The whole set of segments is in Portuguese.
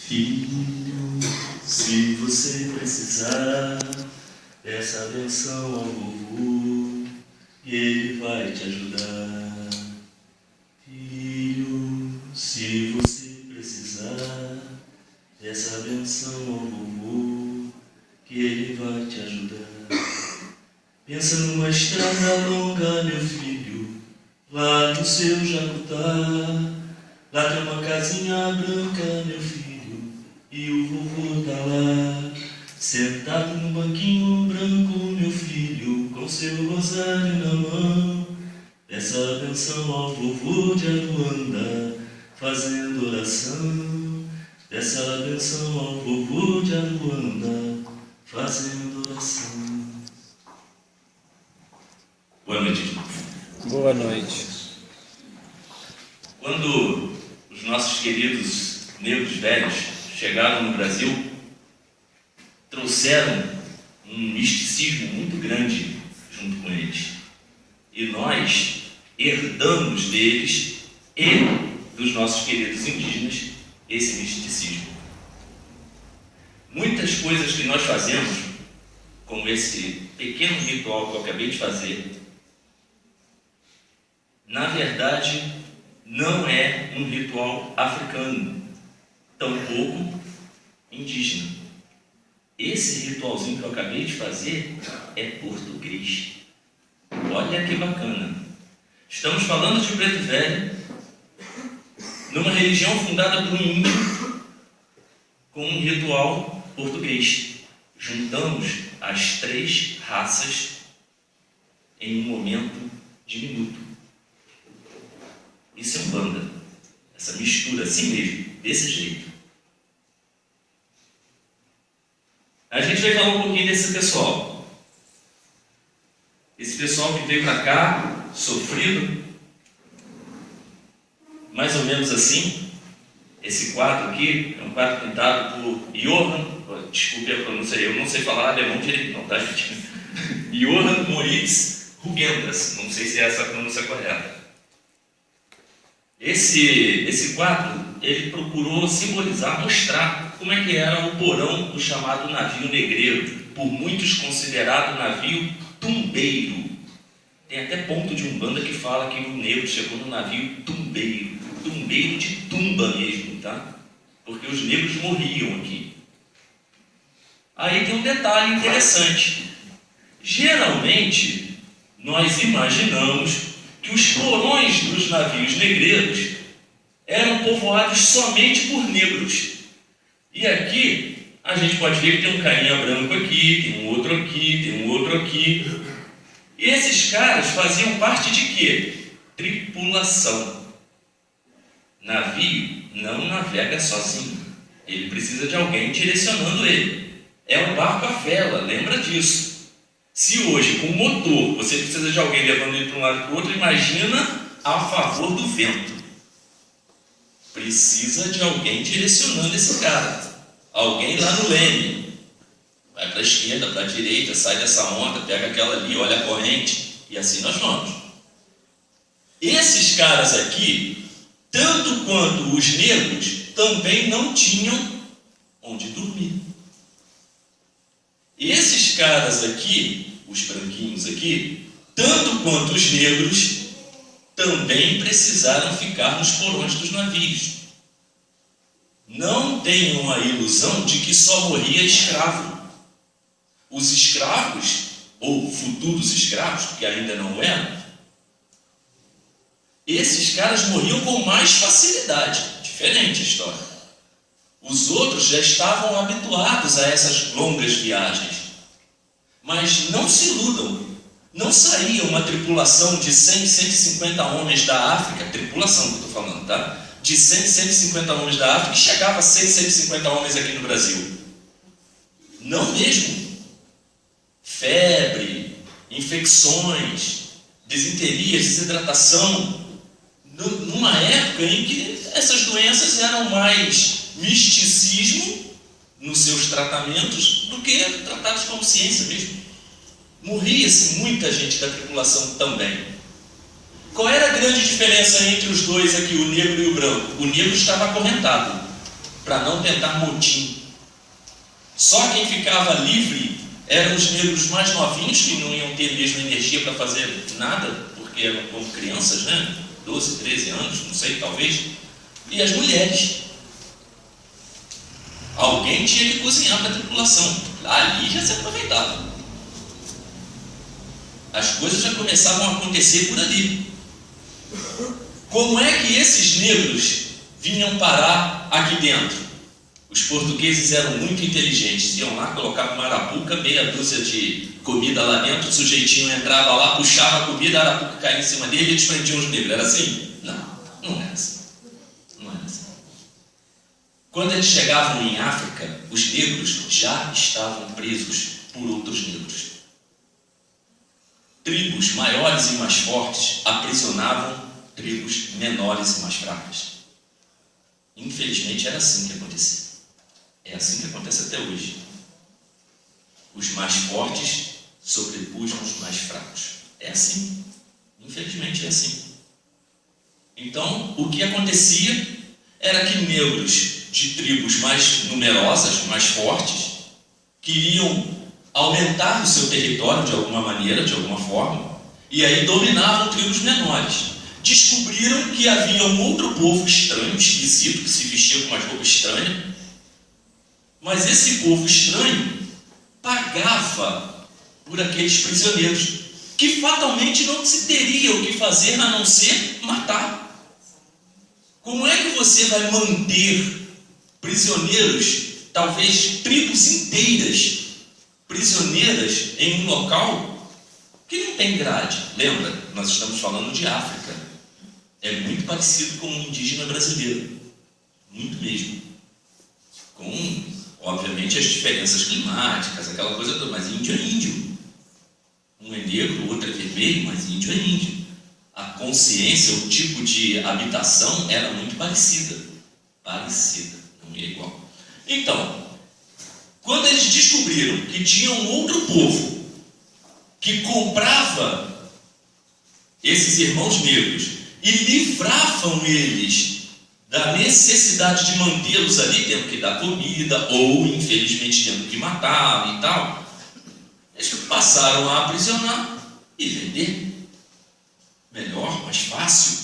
Filho, se você precisar, peça atenção ao vovô e ele vai te ajudar. Filho, se você precisar, peça atenção ao vovô que ele vai te ajudar. Pensa numa estrada longa, meu filho, lá no seu Jacutá. Lá tem uma casinha branca, meu filho, e o vovô tá lá, sentado no banquinho branco, meu filho, com seu rosário na mão. Peça atenção ao vovô de Aruanda, fazendo oração. Peça atenção ao vovô de Aruanda, fazendo oração. Boa noite. Boa noite. Quando os nossos queridos negros velhos chegaram no Brasil, trouxeram um misticismo muito grande junto com eles. E nós herdamos deles e dos nossos queridos indígenas esse misticismo. Muitas coisas que nós fazemos, como esse pequeno ritual que eu acabei de fazer, na verdade, não é um ritual africano, tampouco indígena. Esse ritualzinho que eu acabei de fazer é português. Olha que bacana. Estamos falando de Preto Velho, numa religião fundada por um índio, com um ritual português. Juntamos as três raças em um momento diminuto. Isso é Umbanda, essa mistura assim mesmo, desse jeito. A gente vai falar um pouquinho desse pessoal. Esse pessoal que veio para cá, sofrido, mais ou menos assim. Esse quadro aqui é um quadro pintado por Johann, desculpe a pronúncia, eu não sei falar alemão direito não, tá gente? Johann Moritz Rugendas, não sei se é essa a pronúncia correta. Esse quadro, ele procurou simbolizar, mostrar como é que era o porão do chamado navio negreiro, por muitos considerado navio tumbeiro. Tem até ponto de Umbanda que fala que o negro chegou no navio tumbeiro, tumbeiro de tumba mesmo, tá? Porque os negros morriam aqui. Aí tem um detalhe interessante. Geralmente, nós imaginamos que os porões dos navios negreiros eram povoados somente por negros. E aqui, a gente pode ver que tem um carinha branco aqui, tem um outro aqui, tem um outro aqui. E esses caras faziam parte de quê? Tripulação. Navio não navega sozinho. Ele precisa de alguém direcionando ele. É um barco à vela, lembra disso. Se hoje, com motor, você precisa de alguém levando ele para um lado e para o outro, imagina a favor do vento. Precisa de alguém direcionando esse cara. Alguém lá no leme. Vai para a esquerda, para a direita, sai dessa onda, pega aquela ali, olha a corrente, e assim nós vamos. Esses caras aqui, tanto quanto os negros, também não tinham onde dormir. Esses caras aqui, os branquinhos aqui, tanto quanto os negros, também precisaram ficar nos porões dos navios. Não tenham a ilusão de que só morria escravo. Os escravos, ou futuros escravos, porque ainda não eram, esses caras morriam com mais facilidade. Diferente a história. Os outros já estavam habituados a essas longas viagens. Mas não se iludam. Não saía uma tripulação de 100, 150 homens da África, tripulação que eu estou falando, tá? De 100, 150 homens da África, e chegava a 100, 150 homens aqui no Brasil. Não mesmo. Febre, infecções, desinterias, desidratação. Numa época em que essas doenças eram mais misticismo nos seus tratamentos do que tratados como ciência mesmo. Morria-se muita gente da tripulação também. Qual era a grande diferença entre os dois aqui, o negro e o branco? O negro estava acorrentado. para não tentar motim. Só quem ficava livre eram os negros mais novinhos, que não iam ter mesmo energia para fazer nada, porque eram como crianças, né? 12, 13 anos, não sei, talvez. E as mulheres. Alguém tinha que cozinhar para a tripulação. Ali já se aproveitava. As coisas já começavam a acontecer por ali. Como é que esses negros vinham parar aqui dentro? Os portugueses eram muito inteligentes. Iam lá, colocavam uma arapuca, meia dúzia de comida lá dentro, o sujeitinho entrava lá, puxava a comida, a arapuca caía em cima dele e eles prendiam os negros. Era assim? Não era assim. Não era assim. Quando eles chegavam em África, os negros já estavam presos por outros negros. Tribos maiores e mais fortes aprisionavam tribos menores e mais fracas. Infelizmente era assim que acontecia. É assim que acontece até hoje. Os mais fortes sobrepujam os mais fracos. É assim. Infelizmente é assim. Então, o que acontecia era que negros de tribos mais numerosas, mais fortes, queriam aumentar o seu território de alguma maneira, de alguma forma, e aí dominavam tribos menores. Descobriram que havia um outro povo estranho, esquisito, que se vestia com umas roupas estranhas, mas esse povo estranho pagava por aqueles prisioneiros, que fatalmente não se teria o que fazer a não ser matar. Como é que você vai manter prisioneiros, talvez tribos inteiras, prisioneiras em um local que não tem grade? Lembra, nós estamos falando de África. É muito parecido com o indígena brasileiro. Muito mesmo. Com, obviamente, as diferenças climáticas, aquela coisa toda. Mas índio é índio. Um é negro, o outro é vermelho, mas índio é índio. A consciência, o tipo de habitação era muito parecida. Parecida, não é igual. Então, quando eles descobriram que tinha um outro povo que comprava esses irmãos negros e livravam eles da necessidade de mantê-los ali, tendo que dar comida, ou infelizmente tendo que matar e tal, eles passaram a aprisionar e vender. Melhor, mais fácil.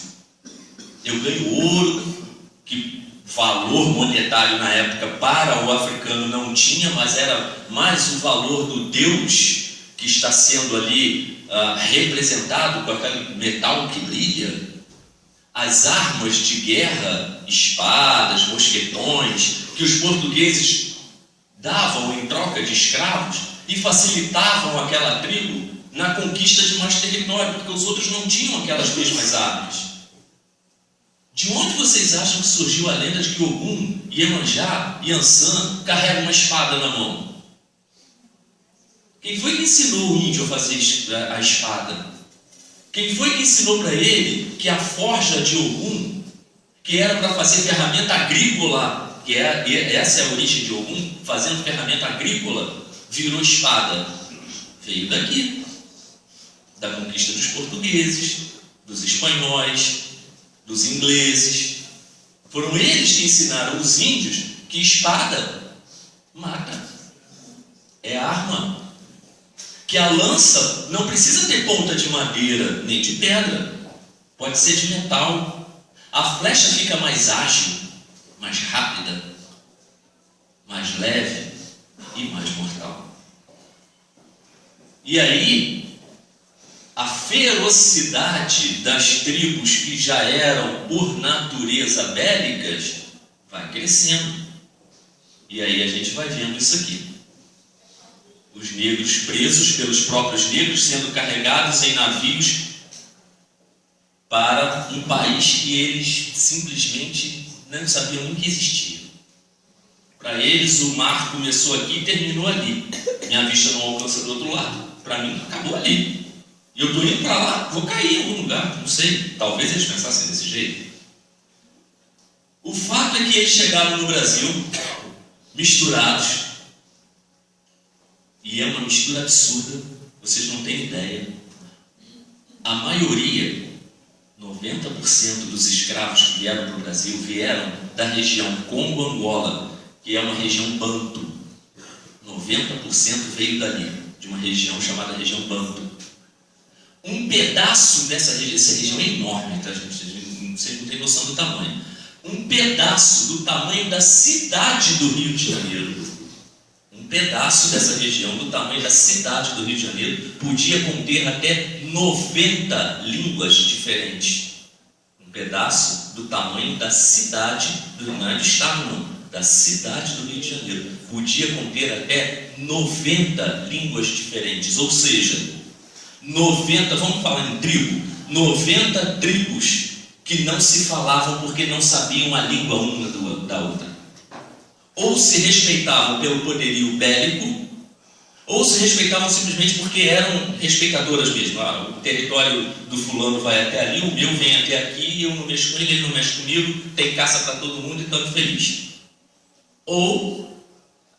Eu ganho ouro, que valor monetário na época para o africano não tinha, mas era mais o valor do Deus que está sendo ali representado com aquele metal que brilha. As armas de guerra, espadas, mosquetões, que os portugueses davam em troca de escravos e facilitavam aquela tribo na conquista de mais território, porque os outros não tinham aquelas mesmas armas. De onde vocês acham que surgiu a lenda de que Ogum, Iemanjá e Ansan carregam uma espada na mão? Quem foi que ensinou o índio a fazer a espada? Quem foi que ensinou para ele que a forja de Ogum, que era para fazer ferramenta agrícola, essa é a origem de Ogum, fazendo ferramenta agrícola, virou espada? Veio daqui, da conquista dos portugueses, dos espanhóis, dos ingleses. Foram eles que ensinaram os índios que espada mata, é arma. Que a lança não precisa ter ponta de madeira nem de pedra, pode ser de metal. A flecha fica mais ágil, mais rápida, mais leve e mais mortal. E aí, a ferocidade das tribos que já eram por natureza bélicas vai crescendo. E aí a gente vai vendo isso aqui. Os negros presos pelos próprios negros sendo carregados em navios para um país que eles simplesmente não sabiam nem que existia. Para eles o mar começou aqui e terminou ali. Minha vista não alcança do outro lado. Para mim acabou ali. E eu estou indo para lá, vou cair em algum lugar, não sei. Talvez eles pensassem desse jeito. O fato é que eles chegaram no Brasil misturados. E é uma mistura absurda, vocês não têm ideia. A maioria, 90% dos escravos que vieram para o Brasil vieram da região Congo-Angola, que é uma região banto. 90% veio dali, de uma região chamada região banto. Um pedaço dessa região, essa região é enorme, tá, gente? Vocês não têm noção do tamanho. Um pedaço do tamanho da cidade do Rio de Janeiro, um pedaço dessa região do tamanho da cidade do Rio de Janeiro podia conter até 90 línguas diferentes. Um pedaço do tamanho da cidade, não é do estado não, da cidade do Rio de Janeiro, podia conter até 90 línguas diferentes, ou seja, 90, vamos falar em tribo, 90 tribos que não se falavam porque não sabiam a língua uma da outra. Ou se respeitavam pelo poderio bélico, ou se respeitavam simplesmente porque eram respeitadoras mesmo. O território do fulano vai até ali, o meu vem até aqui, eu não mexo com ele, ele não mexe comigo, tem caça para todo mundo e estamos felizes. Ou,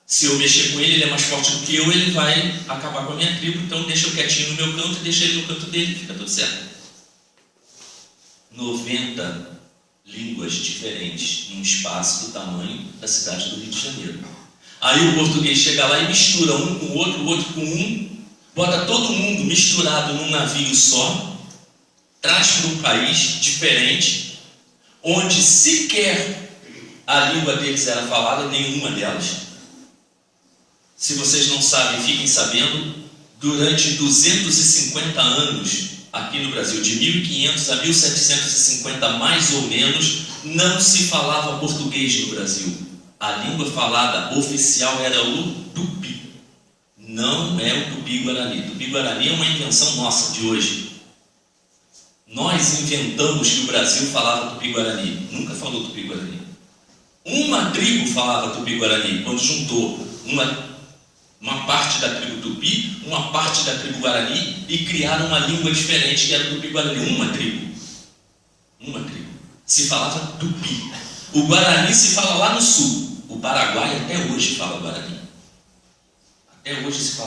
se eu mexer com ele, ele é mais forte do que eu, ele vai acabar com a minha tribo, então deixa eu quietinho no meu canto e deixa ele no canto dele e fica tudo certo. 90 línguas diferentes num espaço do tamanho da cidade do Rio de Janeiro. Aí o português chega lá e mistura um com o outro com um, bota todo mundo misturado num navio só, traz para um país diferente, onde sequer a língua deles era falada, nenhuma delas. Se vocês não sabem, fiquem sabendo, durante 250 anos, aqui no Brasil, de 1500 a 1750 mais ou menos, não se falava português no Brasil. A língua falada oficial era o tupi. Não é o tupi-guarani. Tupi-guarani é uma invenção nossa de hoje. Nós inventamos que o Brasil falava tupi-guarani. Nunca falou tupi-guarani. Uma tribo falava tupi-guarani quando juntou uma parte da tribo Tupi, uma parte da tribo Guarani e criaram uma língua diferente que era o Tupi-Guarani. Uma tribo. Se falava Tupi. O Guarani se fala lá no sul. O Paraguai até hoje fala Guarani. Até hoje se fala